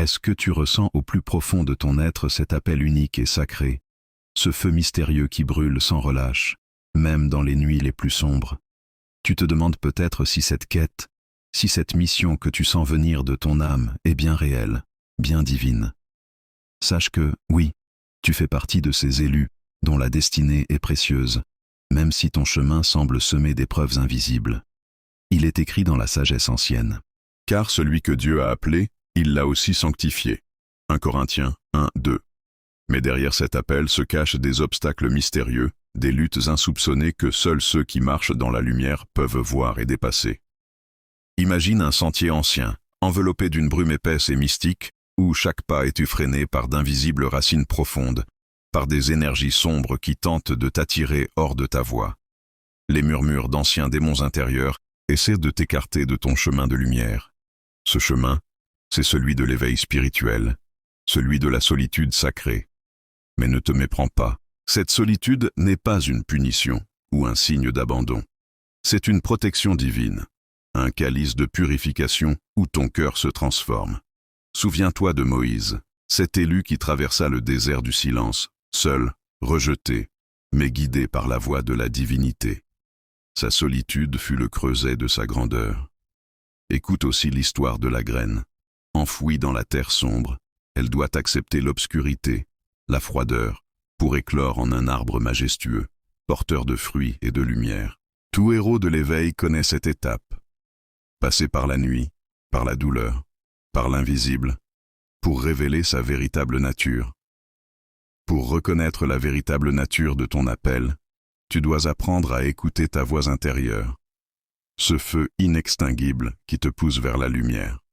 Est-ce que tu ressens au plus profond de ton être cet appel unique et sacré, ce feu mystérieux qui brûle sans relâche, même dans les nuits les plus sombres? Tu te demandes peut-être si cette quête, si cette mission que tu sens venir de ton âme est bien réelle, bien divine. Sache que, oui, tu fais partie de ces élus dont la destinée est précieuse, même si ton chemin semble semé d'épreuves invisibles. Il est écrit dans la sagesse ancienne. Car celui que Dieu a appelé, il l'a aussi sanctifié. 1 Corinthiens 1, 2. Mais derrière cet appel se cachent des obstacles mystérieux, des luttes insoupçonnées que seuls ceux qui marchent dans la lumière peuvent voir et dépasser. Imagine un sentier ancien, enveloppé d'une brume épaisse et mystique, où chaque pas est effréné par d'invisibles racines profondes, par des énergies sombres qui tentent de t'attirer hors de ta voie. Les murmures d'anciens démons intérieurs essaient de t'écarter de ton chemin de lumière. Ce chemin, c'est celui de l'éveil spirituel, celui de la solitude sacrée. Mais ne te méprends pas, cette solitude n'est pas une punition ou un signe d'abandon. C'est une protection divine, un calice de purification où ton cœur se transforme. Souviens-toi de Moïse, cet élu qui traversa le désert du silence, seul, rejeté, mais guidé par la voix de la divinité. Sa solitude fut le creuset de sa grandeur. Écoute aussi l'histoire de la graine. Enfouie dans la terre sombre, elle doit accepter l'obscurité, la froideur, pour éclore en un arbre majestueux, porteur de fruits et de lumière. Tout héros de l'éveil connaît cette étape. Passer par la nuit, par la douleur, par l'invisible, pour révéler sa véritable nature. Pour reconnaître la véritable nature de ton appel, tu dois apprendre à écouter ta voix intérieure, ce feu inextinguible qui te pousse vers la lumière.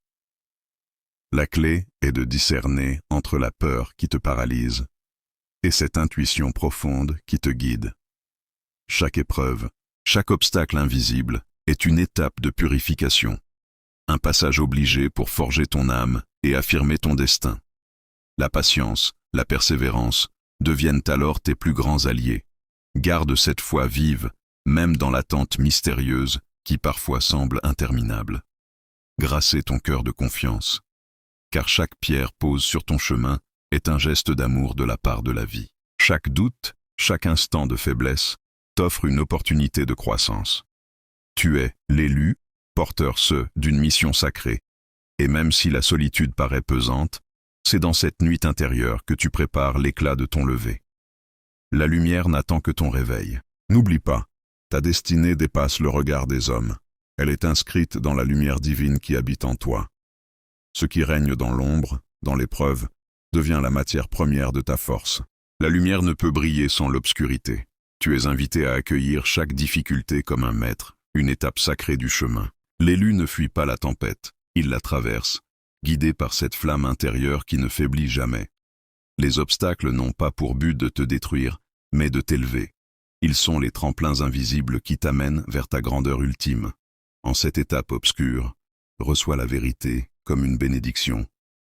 La clé est de discerner entre la peur qui te paralyse et cette intuition profonde qui te guide. Chaque épreuve, chaque obstacle invisible est une étape de purification, un passage obligé pour forger ton âme et affirmer ton destin. La patience, la persévérance deviennent alors tes plus grands alliés. Garde cette foi vive, même dans l'attente mystérieuse qui parfois semble interminable. Grassez ton cœur de confiance, car chaque pierre posée sur ton chemin est un geste d'amour de la part de la vie. Chaque doute, chaque instant de faiblesse t'offre une opportunité de croissance. Tu es l'élu, porteur d'une mission sacrée, et même si la solitude paraît pesante, c'est dans cette nuit intérieure que tu prépares l'éclat de ton lever. La lumière n'attend que ton réveil. N'oublie pas, ta destinée dépasse le regard des hommes. Elle est inscrite dans la lumière divine qui habite en toi. Ce qui règne dans l'ombre, dans l'épreuve, devient la matière première de ta force. La lumière ne peut briller sans l'obscurité. Tu es invité à accueillir chaque difficulté comme un maître, une étape sacrée du chemin. L'élu ne fuit pas la tempête, il la traverse, guidé par cette flamme intérieure qui ne faiblit jamais. Les obstacles n'ont pas pour but de te détruire, mais de t'élever. Ils sont les tremplins invisibles qui t'amènent vers ta grandeur ultime. En cette étape obscure, reçois la vérité comme une bénédiction,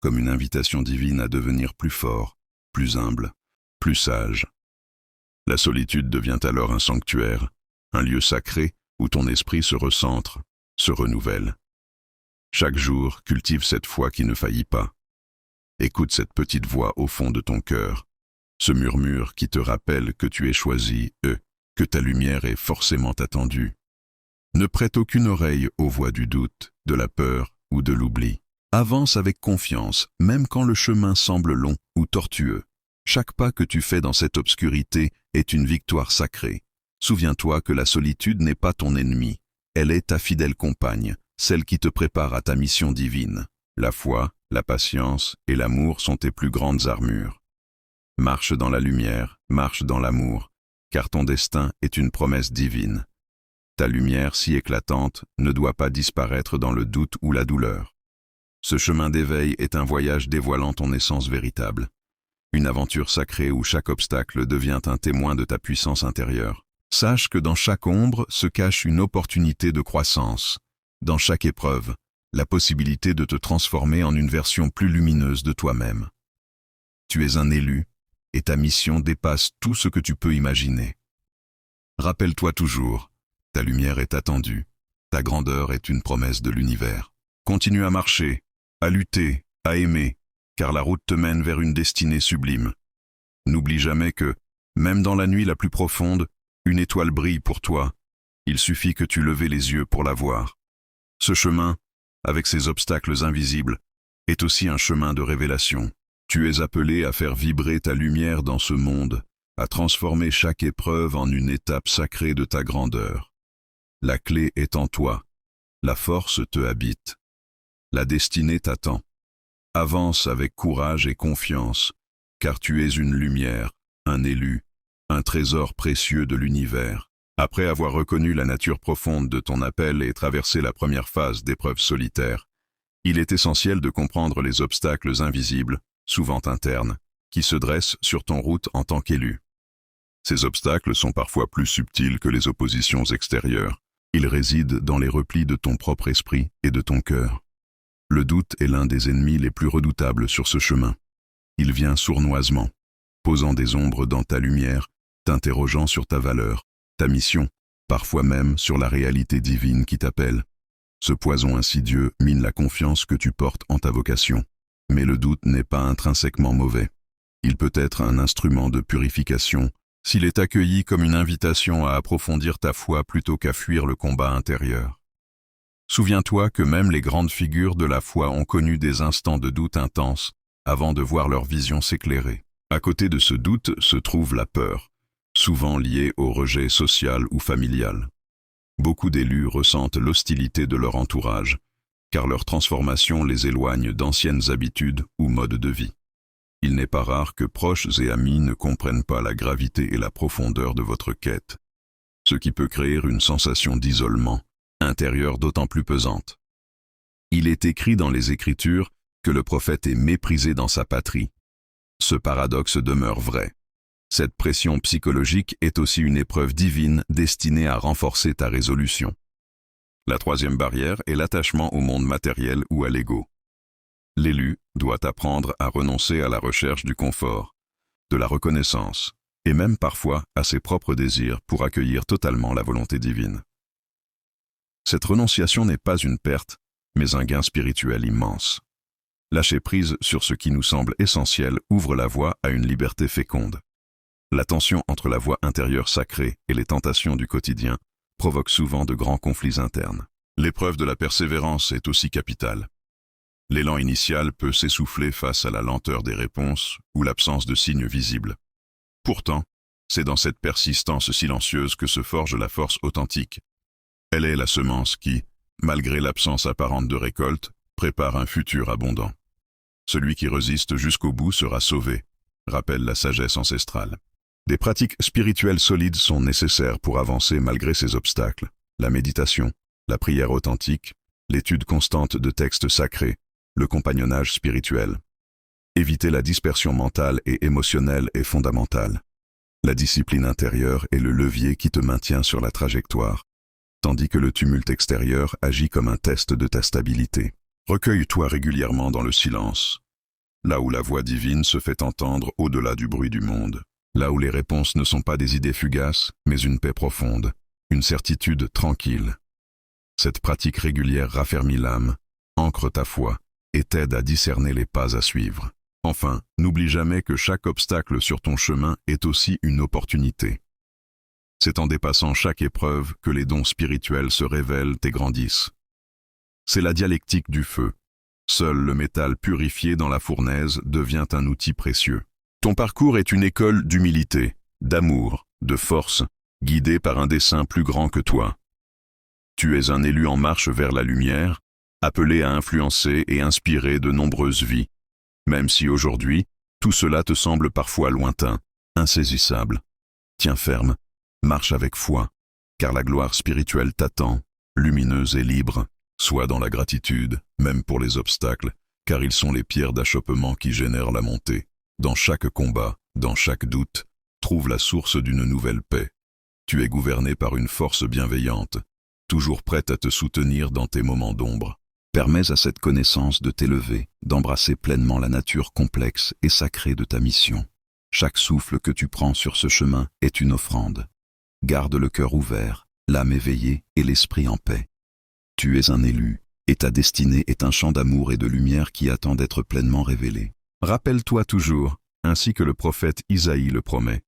comme une invitation divine à devenir plus fort, plus humble, plus sage. La solitude devient alors un sanctuaire, un lieu sacré où ton esprit se recentre, se renouvelle. Chaque jour, cultive cette foi qui ne faillit pas. Écoute cette petite voix au fond de ton cœur, ce murmure qui te rappelle que tu es choisi, que ta lumière est forcément attendue. Ne prête aucune oreille aux voix du doute, de la peur ou de l'oubli. Avance avec confiance, même quand le chemin semble long ou tortueux. Chaque pas que tu fais dans cette obscurité est une victoire sacrée. Souviens-toi que la solitude n'est pas ton ennemi, elle est ta fidèle compagne, celle qui te prépare à ta mission divine. La foi, la patience et l'amour sont tes plus grandes armures. Marche dans la lumière, marche dans l'amour, car ton destin est une promesse divine. Ta lumière si éclatante ne doit pas disparaître dans le doute ou la douleur. Ce chemin d'éveil est un voyage dévoilant ton essence véritable. Une aventure sacrée où chaque obstacle devient un témoin de ta puissance intérieure. Sache que dans chaque ombre se cache une opportunité de croissance. Dans chaque épreuve, la possibilité de te transformer en une version plus lumineuse de toi-même. Tu es un élu, et ta mission dépasse tout ce que tu peux imaginer. Rappelle-toi toujours, ta lumière est attendue, ta grandeur est une promesse de l'univers. Continue à marcher, à lutter, à aimer, car la route te mène vers une destinée sublime. N'oublie jamais que, même dans la nuit la plus profonde, une étoile brille pour toi. Il suffit que tu leves les yeux pour la voir. Ce chemin, avec ses obstacles invisibles, est aussi un chemin de révélation. Tu es appelé à faire vibrer ta lumière dans ce monde, à transformer chaque épreuve en une étape sacrée de ta grandeur. La clé est en toi. La force te habite. La destinée t'attend. Avance avec courage et confiance, car tu es une lumière, un élu, un trésor précieux de l'univers. Après avoir reconnu la nature profonde de ton appel et traversé la première phase d'épreuve solitaire, il est essentiel de comprendre les obstacles invisibles, souvent internes, qui se dressent sur ton route en tant qu'élu. Ces obstacles sont parfois plus subtils que les oppositions extérieures. Ils résident dans les replis de ton propre esprit et de ton cœur. Le doute est l'un des ennemis les plus redoutables sur ce chemin. Il vient sournoisement, posant des ombres dans ta lumière, t'interrogeant sur ta valeur, ta mission, parfois même sur la réalité divine qui t'appelle. Ce poison insidieux mine la confiance que tu portes en ta vocation. Mais le doute n'est pas intrinsèquement mauvais. Il peut être un instrument de purification s'il est accueilli comme une invitation à approfondir ta foi plutôt qu'à fuir le combat intérieur. Souviens-toi que même les grandes figures de la foi ont connu des instants de doute intenses avant de voir leur vision s'éclairer. À côté de ce doute se trouve la peur, souvent liée au rejet social ou familial. Beaucoup d'élus ressentent l'hostilité de leur entourage, car leur transformation les éloigne d'anciennes habitudes ou modes de vie. Il n'est pas rare que proches et amis ne comprennent pas la gravité et la profondeur de votre quête, ce qui peut créer une sensation d'isolement intérieur d'autant plus pesante. Il est écrit dans les Écritures que le prophète est méprisé dans sa patrie. Ce paradoxe demeure vrai. Cette pression psychologique est aussi une épreuve divine destinée à renforcer ta résolution. La troisième barrière est l'attachement au monde matériel ou à l'ego. L'élu doit apprendre à renoncer à la recherche du confort, de la reconnaissance, et même parfois à ses propres désirs pour accueillir totalement la volonté divine. Cette renonciation n'est pas une perte, mais un gain spirituel immense. Lâcher prise sur ce qui nous semble essentiel ouvre la voie à une liberté féconde. La tension entre la voie intérieure sacrée et les tentations du quotidien provoque souvent de grands conflits internes. L'épreuve de la persévérance est aussi capitale. L'élan initial peut s'essouffler face à la lenteur des réponses ou l'absence de signes visibles. Pourtant, c'est dans cette persistance silencieuse que se forge la force authentique. Elle est la semence qui, malgré l'absence apparente de récolte, prépare un futur abondant. Celui qui résiste jusqu'au bout sera sauvé, rappelle la sagesse ancestrale. Des pratiques spirituelles solides sont nécessaires pour avancer malgré ces obstacles. La méditation, la prière authentique, l'étude constante de textes sacrés, le compagnonnage spirituel. Éviter la dispersion mentale et émotionnelle est fondamental. La discipline intérieure est le levier qui te maintient sur la trajectoire, tandis que le tumulte extérieur agit comme un test de ta stabilité. Recueille-toi régulièrement dans le silence, là où la voix divine se fait entendre au-delà du bruit du monde, là où les réponses ne sont pas des idées fugaces, mais une paix profonde, une certitude tranquille. Cette pratique régulière raffermit l'âme, ancre ta foi et t'aide à discerner les pas à suivre. Enfin, n'oublie jamais que chaque obstacle sur ton chemin est aussi une opportunité. C'est en dépassant chaque épreuve que les dons spirituels se révèlent et grandissent. C'est la dialectique du feu. Seul le métal purifié dans la fournaise devient un outil précieux. Ton parcours est une école d'humilité, d'amour, de force, guidée par un dessein plus grand que toi. Tu es un élu en marche vers la lumière, appelé à influencer et inspirer de nombreuses vies. Même si aujourd'hui, tout cela te semble parfois lointain, insaisissable. Tiens ferme, marche avec foi, car la gloire spirituelle t'attend, lumineuse et libre. Sois dans la gratitude, même pour les obstacles, car ils sont les pierres d'achoppement qui génèrent la montée. Dans chaque combat, dans chaque doute, trouve la source d'une nouvelle paix. Tu es gouverné par une force bienveillante, toujours prête à te soutenir dans tes moments d'ombre. Permets à cette connaissance de t'élever, d'embrasser pleinement la nature complexe et sacrée de ta mission. Chaque souffle que tu prends sur ce chemin est une offrande. Garde le cœur ouvert, l'âme éveillée et l'esprit en paix. Tu es un élu, et ta destinée est un champ d'amour et de lumière qui attend d'être pleinement révélé. Rappelle-toi toujours, ainsi que le prophète Isaïe le promet,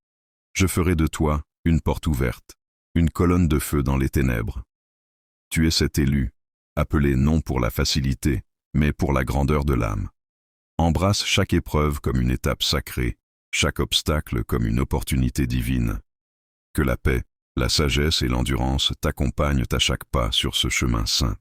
je ferai de toi une porte ouverte, une colonne de feu dans les ténèbres. Tu es cet élu, appelé non pour la facilité, mais pour la grandeur de l'âme. Embrasse chaque épreuve comme une étape sacrée, chaque obstacle comme une opportunité divine. Que la paix, la sagesse et l'endurance t'accompagnent à chaque pas sur ce chemin saint.